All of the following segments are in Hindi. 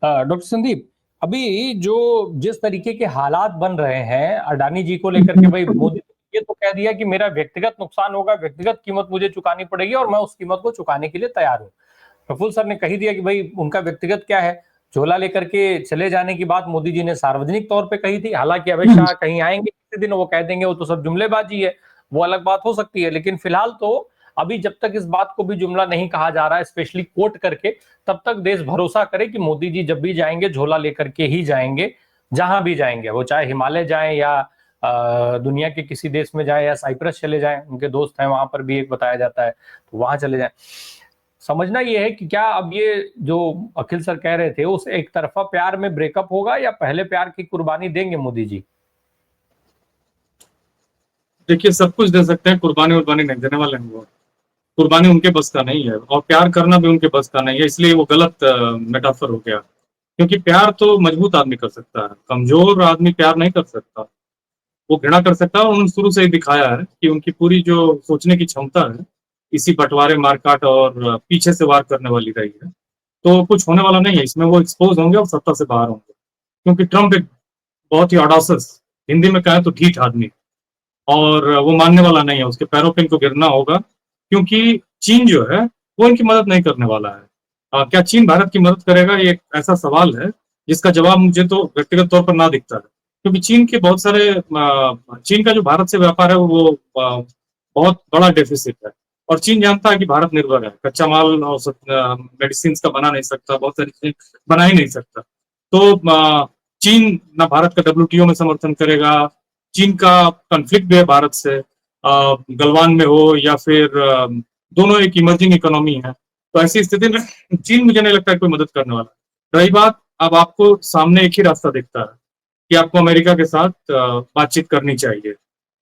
डॉक्टर संदीप, अभी जो जिस तरीके के हालात बन रहे हैं अडानी जी को लेकर के, भाई मोदी ने ये तो कह दिया कि मेरा व्यक्तिगत नुकसान होगा, व्यक्तिगत कीमत मुझे चुकानी पड़ेगी और मैं उस कीमत को चुकाने के लिए तैयार हूँ। प्रफुल्ल सर ने कही दिया कि भाई उनका व्यक्तिगत क्या है। झोला लेकर के चले जाने की बात मोदी जी ने सार्वजनिक तौर पे कही थी। हालांकि अमित शाह कहीं आएंगे किसी दिन, वो कह देंगे वो तो सब जुमलेबाजी है, वो अलग बात हो सकती है। लेकिन फिलहाल तो अभी जब तक इस बात को भी जुमला नहीं कहा जा रहा है, स्पेशली कोट करके, तब तक देश भरोसा करे कि मोदी जी जब भी जाएंगे झोला लेकर के ही जाएंगे। जहां भी जाएंगे, वो चाहे हिमालय जाएं या दुनिया के किसी देश में जाए या साइप्रस चले जाएं, उनके दोस्त हैं वहां पर भी एक बताया जाता है, तो वहां चले जाएं। समझना ये है कि क्या अब ये जो अखिल सर कह रहे थे उस एक तरफा प्यार में ब्रेकअप होगा या पहले प्यार की कुर्बानी देंगे मोदी जी? देखिए, सब कुछ दे सकते हैं, कुर्बानी उर्बानी नहीं देने वाले हैं वो। कुर्बानी उनके बस का नहीं है और प्यार करना भी उनके बस का नहीं है, इसलिए वो गलत मेटाफर हो गया। क्योंकि प्यार तो मजबूत आदमी कर सकता है, कमजोर आदमी प्यार नहीं कर सकता। वो घृणा कर सकता है और उन्होंने शुरू से ही दिखाया है कि उनकी पूरी जो सोचने की क्षमता है इसी बंटवारे मारकाट और पीछे से वार करने वाली रही है। तो कुछ होने वाला नहीं है इसमें, वो एक्सपोज होंगे और सत्ता से बाहर होंगे। क्योंकि ट्रम्प एक बहुत ही ऑडासियस, हिंदी में कहें तो ढीठ आदमी, और वो मानने वाला नहीं है, उसके पैरों पे इनको गिरना होगा। क्योंकि चीन जो है वो इनकी मदद नहीं करने वाला है। क्या चीन भारत की मदद करेगा, ये एक ऐसा सवाल है जिसका जवाब मुझे तो व्यक्तिगत तौर पर ना दिखता है। क्योंकि चीन के बहुत सारे चीन का जो भारत से व्यापार है वो बहुत बड़ा डेफिसिट है। और चीन जानता है कि भारत निर्भर है, कच्चा माल और मेडिसिन का बना नहीं सकता, बहुत सारी चीजें बना ही नहीं सकता। तो चीन ना भारत का डब्ल्यूटीओ में समर्थन करेगा। चीन का कॉन्फ्लिक्ट भी है भारत से, गलवान में हो या फिर दोनों एक इमर्जिंग इकोनॉमी है। तो ऐसी स्थिति में चीन मुझे नहीं लगता है कोई मदद करने वाला। रही बात, अब आपको सामने एक ही रास्ता दिखता है कि आपको अमेरिका के साथ बातचीत करनी चाहिए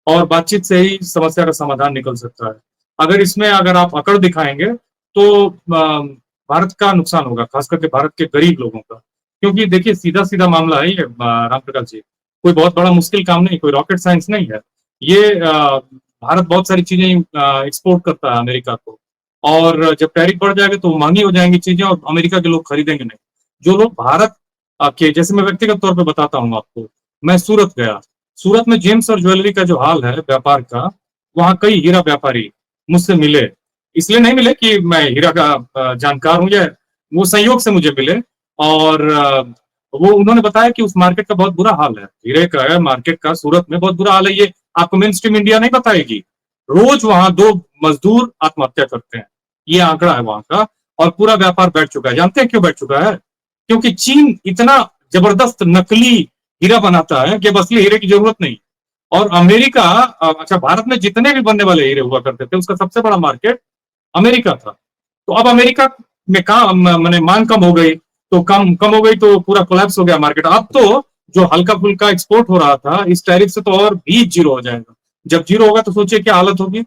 और बातचीत से ही समस्या का समाधान निकल सकता है। अगर आप अकड़ दिखाएंगे तो भारत का नुकसान होगा, खास करके भारत के गरीब लोगों का। क्योंकि देखिए, सीधा सीधा मामला है ये राम प्रकाश जी, कोई बहुत बड़ा मुश्किल काम नहीं, कोई रॉकेट साइंस नहीं है ये। भारत बहुत सारी चीजें एक्सपोर्ट करता है अमेरिका को, और जब टैरिफ बढ़ जाएगा तो महंगी हो जाएंगी चीजें और अमेरिका के लोग खरीदेंगे नहीं। जो लोग भारत के, जैसे मैं व्यक्तिगत तौर पे बताता हूँ आपको, मैं सूरत गया। सूरत में जेम्स और ज्वेलरी का जो हाल है व्यापार का, वहां कई हीरा व्यापारी मुझसे मिले। इसलिए नहीं मिले कि मैं हीरा का जानकार हूं, या वो संयोग से मुझे मिले। और वो उन्होंने बताया कि उस मार्केट का बहुत बुरा हाल है, हीरे का मार्केट का सूरत में बहुत बुरा हाल है। ये आपको मेन स्ट्रीम इंडिया नहीं बताएगी। रोज वहां 2 मजदूर आत्महत्या करते हैं, ये आंकड़ा है वहां का। और पूरा व्यापार बैठ चुका है। जानते हैं क्यों बैठ चुका है? क्योंकि चीन इतना जबरदस्त नकली हीरा बनाता है कि अब असली हीरे की जरूरत नहीं। और अमेरिका, अच्छा, भारत में जितने भी बनने वाले हीरे हुआ करते थे उसका सबसे बड़ा मार्केट अमेरिका था। तो अब अमेरिका में काम, मैंने मांग कम हो गई, तो कम कम हो गई तो पूरा कोलैप्स हो गया मार्केट। अब तो जो हल्का फुल्का एक्सपोर्ट हो रहा था इस टैरिफ से तो और भी जीरो हो जाएगा। जब जीरो होगा तो सोचिए क्या हालत होगी,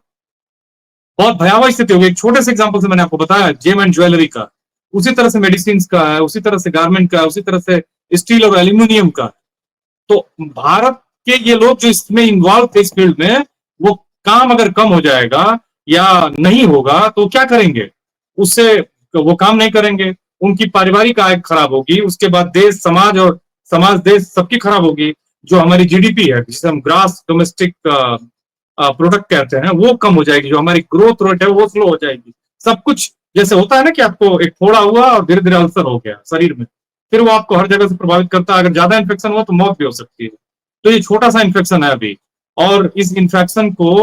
बहुत भयावह स्थिति होगी। एक छोटे से एग्जांपल से मैंने आपको बताया जेम एंड ज्वेलरी का, उसी तरह से मेडिसिन का है, उसी तरह से गारमेंट का है, उसी तरह से स्टील और एल्यूमिनियम का। तो भारत के ये लोग जो इसमें इन्वॉल्व थे इस फील्ड में, वो काम अगर कम हो जाएगा या नहीं होगा तो क्या करेंगे? उससे वो काम नहीं करेंगे, उनकी पारिवारिक आय खराब होगी, उसके बाद देश समाज और समाज देश सबकी खराब होगी। जो हमारी जीडीपी है, जिसे हम ग्रास डोमेस्टिक प्रोडक्ट कहते हैं, वो कम हो जाएगी। जो हमारी ग्रोथ रेट है वो स्लो हो जाएगी। सब कुछ जैसे होता है ना कि आपको एक फोड़ा हुआ और धीरे धीरे अल्सर हो गया शरीर में, फिर वो आपको हर जगह से प्रभावित करता है। अगर ज्यादा इन्फेक्शन हुआ तो मौत भी हो सकती है। तो ये छोटा सा इन्फेक्शन है अभी, और इस इन्फेक्शन को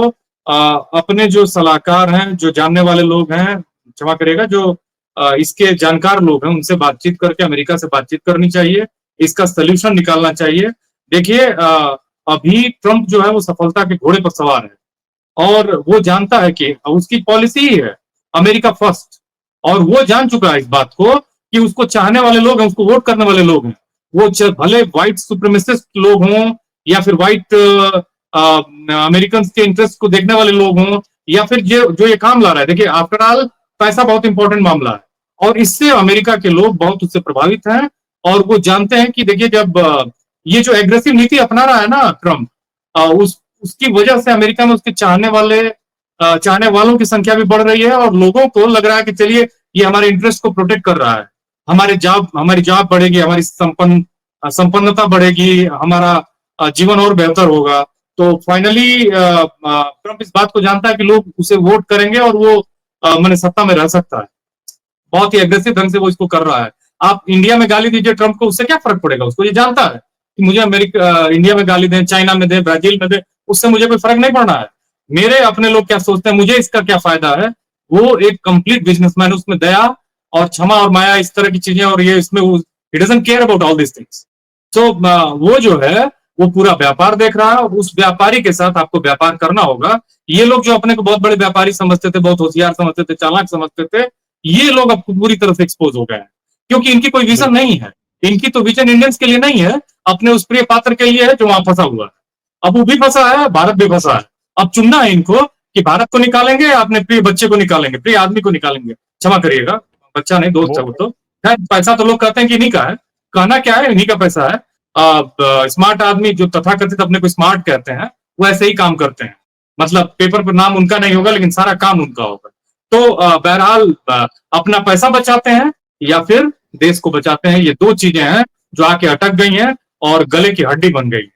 अपने जो सलाहकार हैं, जो जानने वाले लोग हैं, क्षमा करिएगा, जो इसके जानकार लोग हैं, उनसे बातचीत करके, अमेरिका से बातचीत करनी चाहिए, इसका सोल्यूशन निकालना चाहिए। देखिए, अभी ट्रंप जो है वो सफलता के घोड़े पर सवार है और वो जानता है कि उसकी पॉलिसी ही है अमेरिका फर्स्ट। और वो जान चुका है इस बात को कि उसको चाहने वाले लोग हैं, उसको वोट करने वाले लोग हैं, वो भले व्हाइट सुप्रीमेसिस्ट लोग हों या फिर व्हाइट अमेरिकन के इंटरेस्ट को देखने वाले लोग हों, या फिर जो ये काम ला रहा है। देखिए, आफ्टर ऑल पैसा बहुत इंपॉर्टेंट मामला है और इससे अमेरिका के लोग बहुत उससे प्रभावित हैं। और वो जानते हैं कि देखिए, जब ये जो एग्रेसिव नीति अपना रहा है ना ट्रंप, उसकी वजह से अमेरिका में उसके चाहने वालों की संख्या भी बढ़ रही है और लोगों को लग रहा है कि चलिए ये हमारे इंटरेस्ट को प्रोटेक्ट कर रहा है, हमारी जॉब बढ़ेगी, हमारी संपन्नता बढ़ेगी, हमारा जीवन और बेहतर होगा। तो फाइनली ट्रम्प इस बात को जानता है कि लोग उसे वोट करेंगे और वो मैंने सत्ता में रह सकता है। बहुत ही एग्रेसिव ढंग से वो इसको कर रहा है। आप इंडिया में गाली दीजिए ट्रम्प को, उससे क्या फर्क पड़ेगा? उसको ये जानता है कि मुझे इंडिया में गाली दें, चाइना में दें, ब्राजील में दें, उससे मुझे कोई फर्क नहीं पड़ना है। मेरे अपने लोग क्या सोचते हैं, मुझे इसका क्या फायदा है? वो एक कंप्लीट बिजनेसमैन, उसमें दया और क्षमा और माया, इस तरह की चीजें, और ये इसमें it doesn't care about all this things. So वो जो है वो पूरा व्यापार देख रहा है, और उस व्यापारी के साथ आपको व्यापार करना होगा। ये लोग जो अपने को बहुत बड़े व्यापारी समझते थे, बहुत होशियार समझते थे, चालाक समझते थे, ये लोग अब पूरी तरह से एक्सपोज हो गए हैं, क्योंकि इनकी कोई विजन नहीं है। इनकी तो विजन इंडियंस के लिए नहीं है, अपने उस प्रिय पात्र के लिए है जो वहां फंसा हुआ है। अब वो भी फंसा है, भारत भी फंसा है। अब चुनना है इनको कि भारत को निकालेंगे या अपने प्रिय बच्चे को निकालेंगे, प्रिय आदमी को निकालेंगे। क्षमा करिएगा, बच्चा नहीं, दोस्त है वो तो। खैर, पैसा तो लोग कहते हैं कि इन्हीं का है, कहना क्या है, इन्हीं का पैसा है। स्मार्ट आदमी जो तथाकथित अपने को स्मार्ट कहते हैं, वो ऐसे ही काम करते हैं। मतलब पेपर पर नाम उनका नहीं होगा, लेकिन सारा काम उनका होगा। तो बहरहाल अपना पैसा बचाते हैं या फिर देश को बचाते हैं, ये दो चीजें हैं जो आके अटक गई हैं और गले की हड्डी बन गई।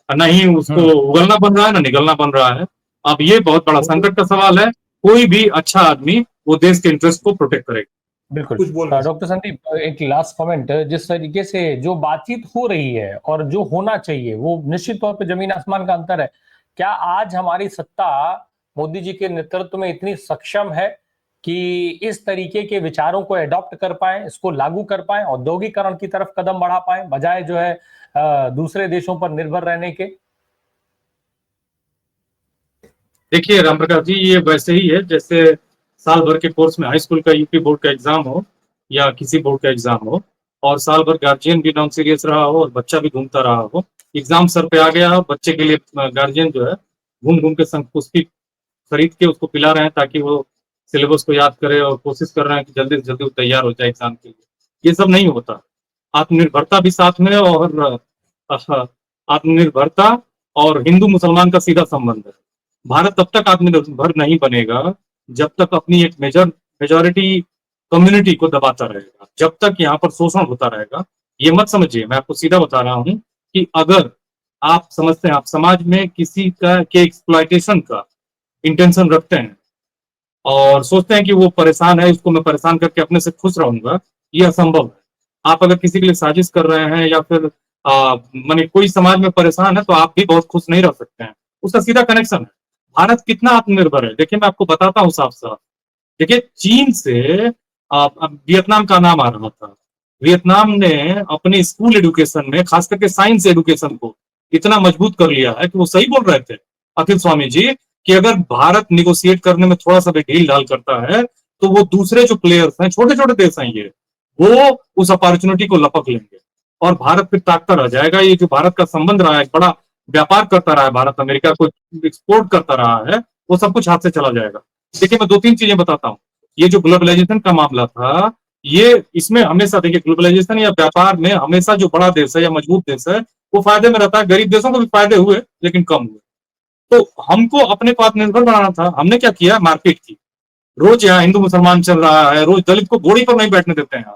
नहीं उसको उगलना बन रहा है, ना निगलना बन रहा है। अब ये बहुत बड़ा संकट का सवाल है। कोई भी अच्छा आदमी वो देश के इंटरेस्ट को प्रोटेक्ट करेगा। बिल्कुल। कुछ बोल रहे हैं। डॉक्टर संदीप, एक लास्ट कमेंट, जिस तरीके से जो बातचीत हो रही है और जो होना चाहिए वो निश्चित तौर पे जमीन आसमान का अंतर है। क्या आज हमारी सत्ता मोदी जी के नेतृत्व में इतनी सक्षम है कि इस तरीके के विचारों को एडॉप्ट कर पाए, इसको लागू कर पाए, औद्योगिकरण की तरफ कदम बढ़ा पाए, बजाय जो है दूसरे देशों पर निर्भर रहने के? देखिए राम प्रकाश जी, ये वैसे ही है जैसे साल भर के कोर्स में हाई स्कूल का यूपी बोर्ड का एग्जाम हो या किसी बोर्ड का एग्जाम हो, और साल भर गार्जियन भी नॉन सीरियस रहा हो और बच्चा भी घूमता रहा हो। एग्जाम सर पे आ गया हो, बच्चे के लिए गार्जियन जो है घूम घूम के संपुष्टि खरीद के उसको पिला रहे हैं ताकि वो सिलेबस को याद करे, और कोशिश कर रहे हैं कि जल्दी से जल्दी वो तैयार हो जाए एग्जाम के लिए। ये सब नहीं होता। आत्मनिर्भरता भी साथ में, और आत्मनिर्भरता और हिंदू मुसलमान का सीधा संबंध है। भारत तब तक आत्मनिर्भर नहीं बनेगा जब तक अपनी एक मेजॉरिटी कम्युनिटी को दबाता रहेगा, जब तक यहाँ पर शोषण होता रहेगा। ये मत समझिए, मैं आपको सीधा बता रहा हूँ कि अगर आप समझते हैं आप समाज में किसी का के एक्सप्लॉयटेशन का इंटेंशन रखते हैं और सोचते हैं कि वो परेशान है, इसको मैं परेशान करके अपने से खुश रहूंगा, ये असंभव है। आप अगर किसी के लिए साजिश कर रहे हैं या फिर माने कोई समाज में परेशान है, तो आप भी बहुत खुश नहीं रह सकते हैं। उसका सीधा कनेक्शन है। भारत कितना आत्मनिर्भर है, देखिए मैं आपको बताता हूँ साफ साफ। देखिए चीन से वियतनाम का नाम आ रहा था। वियतनाम ने अपने स्कूल एडुकेशन में, खास करके साइंस एडुकेशन को इतना मजबूत कर लिया है कि वो सही बोल रहे थे अखिल स्वामी जी कि अगर भारत निगोशिएट करने में थोड़ा सा भी ढील ढाल करता है तो वो दूसरे जो प्लेयर्स हैं, छोटे छोटे देश हैं, ये वो उस अपॉर्चुनिटी को लपक लेंगे और भारत फिर ताकता रह जाएगा। ये जो भारत का संबंध रहा है, एक बड़ा व्यापार करता रहा है भारत, अमेरिका को एक्सपोर्ट करता रहा है, वो सब कुछ हाथ से चला जाएगा। देखिए मैं दो तीन चीजें बताता हूँ। ये जो ग्लोबलाइजेशन का मामला था, ये इसमें हमेशा देखिए ग्लोबलाइजेशन या व्यापार में हमेशा जो बड़ा देश है या मजबूत देश है वो फायदे में रहता है। गरीब देशों को भी फायदे हुए लेकिन कम हुए। तो हमको अपने को आत्मनिर्भर बनाना था, हमने क्या किया, मारपीट की। रोज यहाँ हिंदू मुसलमान चल रहा है, रोज दलित को घोड़ी पर नहीं बैठने देते हैं।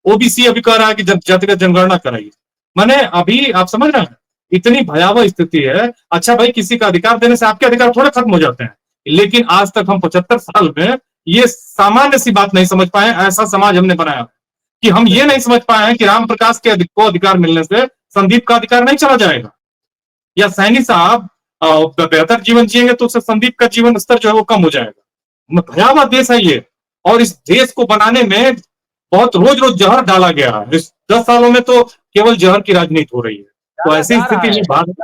ओबीसी अभी कह रहा है कि जातिगत जनगणना कराइए। मैंने अभी आप समझ रहे हैं इतनी भयावह स्थिति है। अच्छा भाई, किसी का अधिकार देने से आपके अधिकार थोड़े खत्म हो जाते हैं, लेकिन आज तक हम 75 साल में ये सामान्य सी बात नहीं समझ पाए। ऐसा समाज हमने बनाया कि हम ये नहीं समझ पाए हैं कि राम प्रकाश के को अधिकार मिलने से संदीप का अधिकार नहीं चला जाएगा, या सैनी साहब बेहतर जीवन जिएंगे तो उससे संदीप का जीवन स्तर जो है वो कम हो जाएगा। भयावह देश है ये, और इस देश को बनाने में बहुत रोज रोज जहर डाला गया है। इस 10 सालों में तो केवल जहर की राजनीति हो रही है। तो ऐसी स्थिति में भारत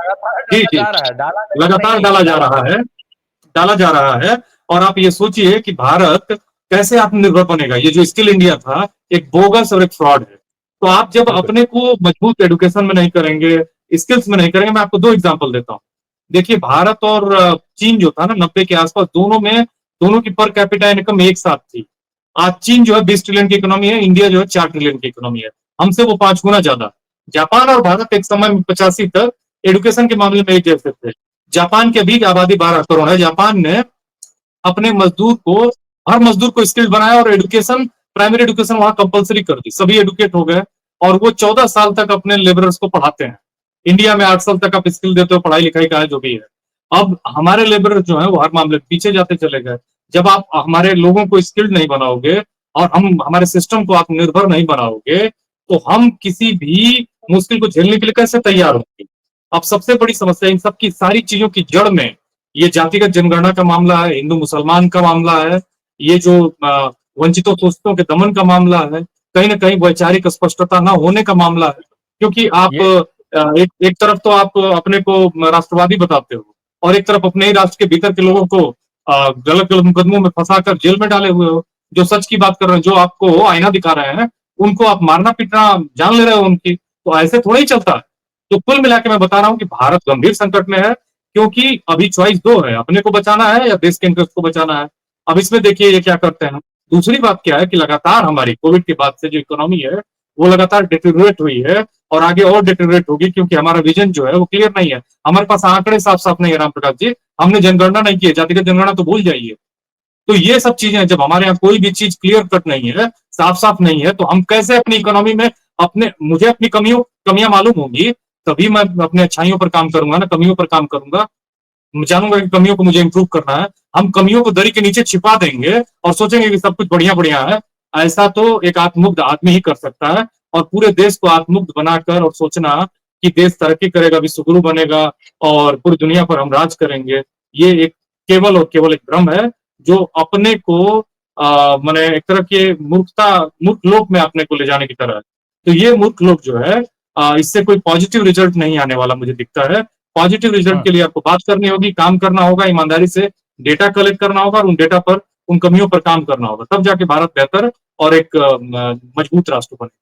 लगातार डाला जा रहा है। और आप ये सोचिए कि भारत कैसे आत्मनिर्भर बनेगा। ये जो स्किल इंडिया था एक बोगस और एक फ्रॉड है। तो आप जब अपने को मजबूत एडुकेशन में नहीं करेंगे, स्किल्स में नहीं करेंगे, मैं आपको दो एग्जांपल देता हूँ। देखिए भारत और चीन जो था ना 90 के आसपास, दोनों की पर कैपिटा इनकम एक साथ थी। आज चीन जो है 20 ट्रिलियन की इकोनॉमी है, इंडिया जो है 4 ट्रिलियन की इकोनॉमी है, हमसे वो 5 गुना ज्यादा। जापान और भारत एक समय में 85 तक एडुकेशन के मामले में एक जैसे थे। जापान की अभी आबादी 12 करोड़ है। जापान ने अपने मजदूर को, हर मजदूर को स्किल बनाया और एडुकेशन प्राइमरी एजुकेशन वहां कंपलसरी कर दी, सभी एडुकेट हो गए और वो 14 साल तक अपने लेबरर्स को पढ़ाते हैं। इंडिया में 8 साल तक आप स्किल देते हो, पढ़ाई लिखाई का है जो भी है। अब हमारे लेबर जो है वो हर मामले में पीछे जाते चले गए। जब आप हमारे लोगों को स्किल्ड नहीं बनाओगे और हम हमारे सिस्टम को आत्मनिर्भर नहीं बनाओगे तो हम किसी भी मुश्किल को झेलने के लिए कैसे तैयार होंगे। अब सबसे बड़ी समस्या इन सब की सारी चीजों की जड़ में ये जातिगत जनगणना का मामला है, हिंदू मुसलमान का मामला है, ये जो वंचितों शोषितों के दमन का मामला है, कहीं ना कहीं वैचारिक स्पष्टता न होने का मामला है। क्योंकि आप एक तरफ तो आप अपने को राष्ट्रवादी बताते हो और एक तरफ अपने ही राष्ट्र के भीतर के लोगों को गलत गलत मुकदमों में फंसाकर जेल में डाले हुए हो। जो सच की बात कर रहे हैं, जो आपको आईना दिखा रहे हैं, उनको आप मारना पीटना जान ले रहे हो उनकी। तो ऐसे थोड़ा ही चलता है। तो कुल मिला के मैं बता रहा हूँ कि भारत गंभीर संकट में है, क्योंकि अभी चॉइस दो है, अपने को बचाना है या देश के इंटरेस्ट को बचाना है। अब इसमें देखिए ये क्या करते हैं। दूसरी बात क्या है कि लगातार हमारी कोविड के बाद से जो इकोनॉमी है वो लगातार डिटेरियोरेट हुई है और आगे और डिटेरियोरेट होगी, क्योंकि हमारा विजन जो है वो क्लियर नहीं है। हमारे पास आंकड़े साफ साफ नहीं है राम प्रकाश जी, हमने जनगणना नहीं की है, जातिगत जनगणना तो भूल जाइए। तो ये सब चीजें जब हमारे यहाँ कोई भी चीज क्लियर कट नहीं है, साफ साफ नहीं है, तो हम कैसे अपनी इकोनॉमी में मुझे अपनी कमियां मालूम होंगी तभी मैं अपने अच्छाइयों पर काम करूंगा ना, कमियों पर काम करूंगा। मैं जानूंगा कि कमियों को मुझे इंप्रूव करना है। हम कमियों को दरी के नीचे छिपा देंगे और सोचेंगे कि सब कुछ बढ़िया बढ़िया है। ऐसा तो एक आत्ममुक्त आदमी ही कर सकता है। और पूरे देश को आत्ममुक्त बनाकर और सोचना कि देश तरक्की करेगा, विश्व गुरु बनेगा और पूरी दुनिया पर हम राज करेंगे, ये एक केवल और केवल एक भ्रम है जो अपने को माने एक तरह के मूर्ख लोक में अपने को ले जाने की तरह है। तो ये मूर्ख लोक जो है इससे कोई पॉजिटिव रिजल्ट नहीं आने वाला मुझे दिखता है। पॉजिटिव रिजल्ट के लिए आपको बात करनी होगी, काम करना होगा, ईमानदारी से डेटा कलेक्ट करना होगा और उन डेटा पर, उन कमियों पर काम करना होगा, तब जाके भारत बेहतर और एक मजबूत राष्ट्र बनेगा।